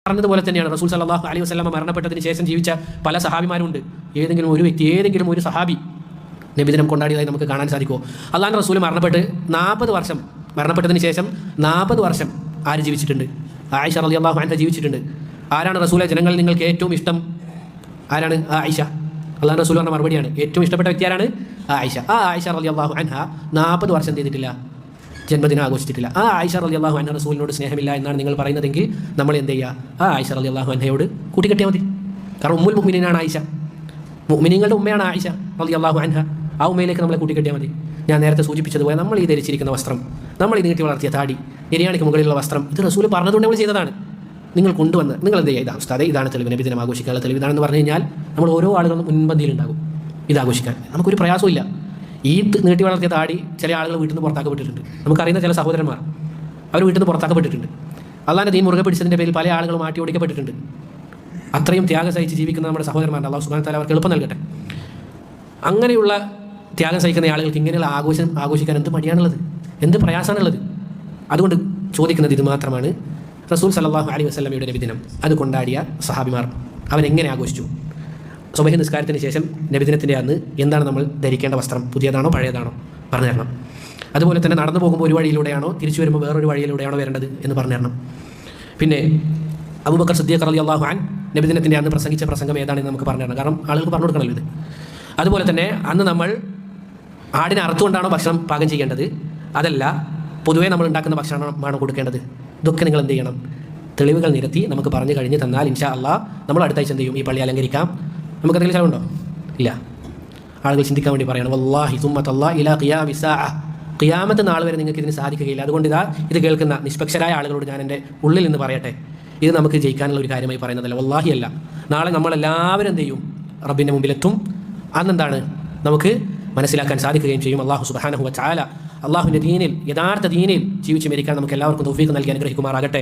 പറഞ്ഞതുപോലെ തന്നെയാണ് റസൂൽ സല്ലല്ലാഹു അലൈഹി വസല്ലമ മരണപ്പെട്ടതിന് ശേഷം ജീവിച്ച പല സഹാബിമാരുണ്ട്. ഏതെങ്കിലും ഒരു വ്യക്തി, ഏതെങ്കിലും ഒരു സഹാബി നബിദിനം കൊണ്ടാടിയതായി നമുക്ക് കാണാൻ സാധിക്കുമോ? അള്ളാഹുവിൻ്റെ റസൂൽ മരണപ്പെട്ടതിന് ശേഷം 40 വർഷം ആര് ജീവിച്ചിട്ടുണ്ട്? ആയിഷ റളിയല്ലാഹു അൻഹ ജീവിച്ചിട്ടുണ്ട്. ആരാണ് റസൂലെ ജനങ്ങളിൽ നിങ്ങൾക്ക് ഏറ്റവും ഇഷ്ടം? ആരാണ്? ആയിഷ. അള്ളാഹുവിൻ്റെ റസൂൽ പറഞ്ഞ മറുപടിയാണ്, ഏറ്റവും ഇഷ്ടപ്പെട്ട വ്യക്തി ആരാണ്? ആയിഷ. ആയിഷ റളിയല്ലാഹു അൻഹ 40 വർഷം ചെയ്തിട്ടില്ല, ജന്മദിനം ആഘോഷിച്ചിട്ടില്ല. ആയിഷ റളിയല്ലാഹു അൻഹ റസൂലിനോട് സ്നേഹമില്ല എന്നാണ് നിങ്ങൾ പറയുന്നതെങ്കിൽ നമ്മൾ എന്ത് ചെയ്യുക? ആയിഷ റളിയല്ലാഹു അൻഹയോട് കൂട്ടിക്കെട്ടിയാൽ മതി. കാരണം ഉമ്മുൽ മുഅ്മിനീനാണ് ആയിഷ, മുഅ്മിനീങ്ങളുടെ ഉമ്മയാണ് ആയിഷ റളിയല്ലാഹു അൻഹ. ആ ഉമ്മയിലേക്ക് നമ്മളെ കൂട്ടിക്കെട്ടിയാൽ മതി. ഞാൻ നേരത്തെ സൂചിപ്പിച്ചതുപോലെ നമ്മൾ ഈ ധരിച്ചിരിക്കുന്ന വസ്ത്രം, നമ്മൾ ഈ നീട്ടി വളർത്തിയ താടി, നിര്യാണിക്ക് മുകളിലുള്ള വസ്ത്രം, ഇത് റസൂൽ പറഞ്ഞതുകൊണ്ട് നമ്മൾ ചെയ്തതാണ്. നിങ്ങൾ കൊണ്ടുവന്ന് നിങ്ങൾ എന്ത് ചെയ്യുക? ഇതാണ് ഉസ്താദേ, ഇതാണ് തെളിവ്, നബിദിനം ആഘോഷിക്കാനുള്ള തെളിവ് ഇതാണെന്ന് പറഞ്ഞു കഴിഞ്ഞാൽ നമ്മൾ ഓരോ ആളുകളും മുൻപന്തിയിലുണ്ടാകും ഇതാഘോഷിക്കാൻ. നമുക്കൊരു പ്രയാസമില്ല. ഈ നീട്ടി വളർത്തിയ താടി ചില ആളുകൾ വീട്ടിൽ നിന്ന് പുറത്താക്കപ്പെട്ടിട്ടുണ്ട്. നമുക്കറിയുന്ന ചില സഹോദരന്മാർ അവർ വീട്ടിൽ നിന്ന് പുറത്താക്കപ്പെട്ടിട്ടുണ്ട്. അള്ളാഹിൻ്റെ ദീൻ മുറുകെ പിടിച്ചതിൻ്റെ പേരിൽ പല ആളുകളും മാറ്റി ഓടിക്കപ്പെട്ടിട്ടുണ്ട്. അത്രയും ത്യാഗം സഹിച്ച് ജീവിക്കുന്ന നമ്മുടെ സഹോദരന്മാരുണ്ട്. അള്ളാഹു സുബ്ഹാനഹു വ തആല അവർക്ക് എളുപ്പം നൽകട്ടെ. അങ്ങനെയുള്ള ത്യാഗം സഹിക്കുന്ന ആളുകൾക്ക് ഇങ്ങനെയുള്ള ആഘോഷിക്കാൻ എന്ത് മടിയാണുള്ളത്, എന്ത് പ്രയാസമാണുള്ളത്? അതുകൊണ്ട് ചോദിക്കുന്നത് ഇത് മാത്രമാണ്, റസൂൽ സല്ലല്ലാഹു അലൈഹി വസല്ലമയുടെ നബിദിനം അത് കൊണ്ടാടിയ സഹാബിമാർ അവനെങ്ങനെ ആഘോഷിച്ചു? സുബഹി നിസ്കാരത്തിന് ശേഷം നബിദിനത്തിൻ്റെ അന്ന് എന്താണ് നമ്മൾ ധരിക്കേണ്ട വസ്ത്രം? പുതിയതാണോ പഴയതാണോ പറഞ്ഞു തരണം. അതുപോലെ തന്നെ നടന്നു പോകുമ്പോൾ ഒരു വഴിയിലൂടെയാണോ തിരിച്ചു വരുമ്പോൾ വേറൊരു വഴിയിലൂടെയാണോ വരേണ്ടത് എന്ന് പറഞ്ഞു തരണം. പിന്നെ അബൂബക്കർ സിദ്ദീഖ് റളിയല്ലാഹു അൻഹു നബിദിനത്തിൻ്റെ അന്ന് പ്രസംഗിച്ച പ്രസംഗം ഏതാണെന്ന് നമുക്ക് പറഞ്ഞു തരണം. കാരണം ആളുകൾക്ക് പറഞ്ഞു കൊടുക്കണമല്ലോ ഇത്. അതുപോലെ തന്നെ അന്ന് നമ്മൾ ആടിനെ അറുത്തുകൊണ്ടാണോ ഭക്ഷണം പാകം ചെയ്യേണ്ടത്, അതല്ല പൊതുവേ നമ്മൾ ഉണ്ടാക്കുന്ന ഭക്ഷണമാണ് കൊടുക്കേണ്ടത്? ഇതൊക്കെ നിങ്ങൾ എന്ത് ചെയ്യണം? തെളിവുകൾ നിരത്തി നമുക്ക് പറഞ്ഞു കഴിഞ്ഞ് തന്നാൽ ഇൻഷാ അള്ളാഹ് നമ്മൾ അടുത്താഴ്ച എന്ത് ചെയ്യും? ഈ പള്ളി അലങ്കരിക്കാം. നമുക്ക് എന്തെങ്കിലും ചിലവുണ്ടോ? ഇല്ല. ആളുകൾ ചിന്തിക്കാൻ വേണ്ടി പറയണം, വല്ലാഹി സുമ്മ തല്ലാഹി ഇലാ ഖിയാമി സാഅ, ഖിയാമത്ത് നാൾ വരെ നിങ്ങൾക്ക് ഇതിന് സാധിക്കുകയില്ല. അതുകൊണ്ട് ഇത് കേൾക്കുന്ന നിഷ്പക്ഷരായ ആളുകളോട് ഞാൻ എൻ്റെ ഉള്ളിൽ നിന്ന് പറയട്ടെ, ഇത് നമുക്ക് ജയിക്കാനുള്ള ഒരു കാര്യമായി പറയുന്നതല്ല, വല്ലാഹി അല്ല. നാളെ നമ്മളെല്ലാവരും എന്ത് ചെയ്യും? റബ്ബിൻ്റെ മുമ്പിലെത്തും. അന്നെന്താണ് നമുക്ക് മനസ്സിലാക്കാൻ സാധിക്കുകയും ചെയ്യും. അല്ലാഹു സുബ്ഹാനഹു വ തആല അള്ളാഹുവിൻ്റെ ദീനിൽ, യഥാർത്ഥ ദീനിൽ ജീവിച്ച് മരിക്കാൻ നമുക്ക് എല്ലാവർക്കും തൗഫീഖ് നൽകി അനുഗ്രഹിക്കുമാറാകട്ടെ.